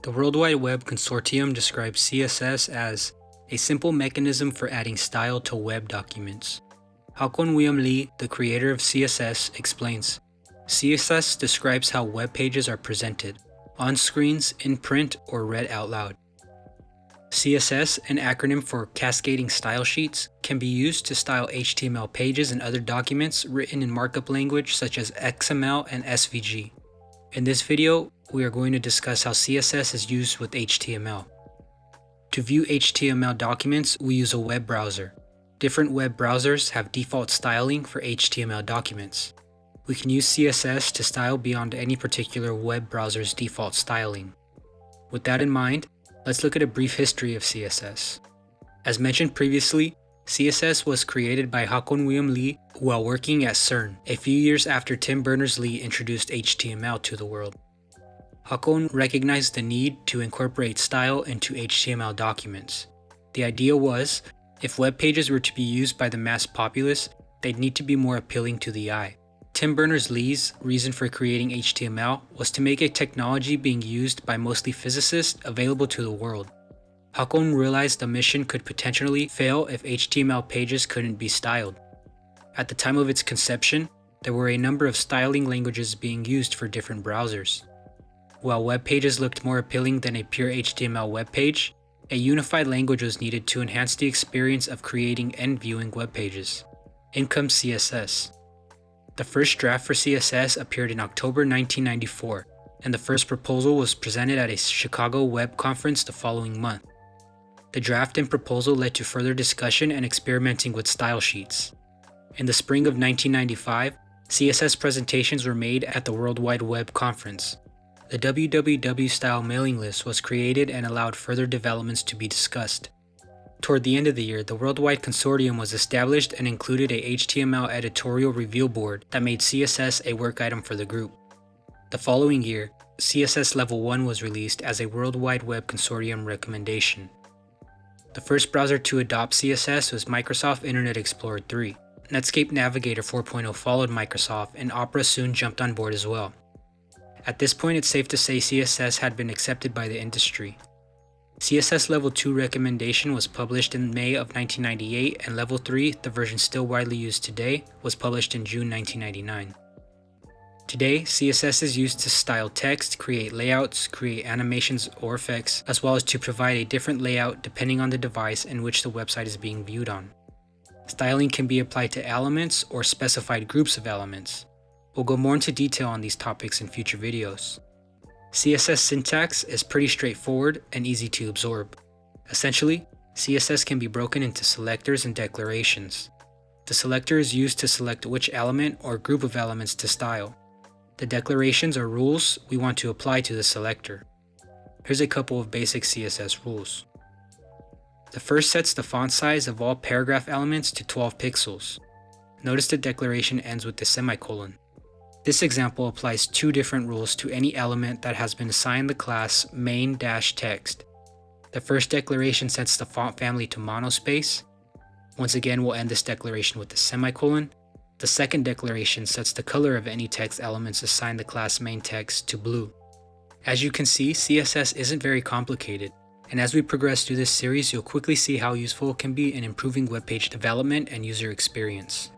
The World Wide Web Consortium describes CSS as a simple mechanism for adding style to web documents. Håkon Wium Lie, the creator of CSS, explains, CSS describes how web pages are presented, on screens, in print, or read out loud. CSS, an acronym for Cascading Style Sheets, can be used to style HTML pages and other documents written in markup language such as XML and SVG. In this video, we are going to discuss how CSS is used with HTML. To view HTML documents, we use a web browser. Different web browsers have default styling for HTML documents. We can use CSS to style beyond any particular web browser's default styling. With that in mind, let's look at a brief history of CSS. As mentioned previously, CSS was created by Håkon Wium Lie while working at CERN, a few years after Tim Berners-Lee introduced HTML to the world. Håkon recognized the need to incorporate style into HTML documents. The idea was, if web pages were to be used by the mass populace, they'd need to be more appealing to the eye. Tim Berners-Lee's reason for creating HTML was to make a technology being used by mostly physicists available to the world. Håkon realized the mission could potentially fail if HTML pages couldn't be styled. At the time of its conception, there were a number of styling languages being used for different browsers. While web pages looked more appealing than a pure HTML web page, a unified language was needed to enhance the experience of creating and viewing web pages. In comes CSS. The first draft for CSS appeared in October 1994, and the first proposal was presented at a Chicago web conference the following month. The draft and proposal led to further discussion and experimenting with style sheets. In the spring of 1995, CSS presentations were made at the World Wide Web Conference. The www-style mailing list was created and allowed further developments to be discussed. Toward the end of the year, the Worldwide Consortium was established and included a HTML editorial review board that made CSS a work item for the group. The following year, CSS Level 1 was released as a World Wide Web Consortium recommendation. The first browser to adopt CSS was Microsoft Internet Explorer 3. Netscape Navigator 4.0 followed Microsoft, and Opera soon jumped on board as well. At this point, it's safe to say CSS had been accepted by the industry. CSS Level 2 recommendation was published in May of 1998, and Level 3, the version still widely used today, was published in June 1999. Today, CSS is used to style text, create layouts, create animations or effects, as well as to provide a different layout depending on the device in which the website is being viewed on. Styling can be applied to elements or specified groups of elements. We'll go more into detail on these topics in future videos. CSS syntax is pretty straightforward and easy to absorb. Essentially, CSS can be broken into selectors and declarations. The selector is used to select which element or group of elements to style. The declarations are rules we want to apply to the selector. Here's a couple of basic CSS rules. The first sets the font size of all paragraph elements to 12 pixels. Notice the declaration ends with the semicolon. This example applies two different rules to any element that has been assigned the class main-text. The first declaration sets the font family to monospace. Once again, we'll end this declaration with the semicolon. The second declaration sets the color of any text elements assigned the class main-text to blue. As you can see, CSS isn't very complicated, and as we progress through this series, you'll quickly see how useful it can be in improving web page development and user experience.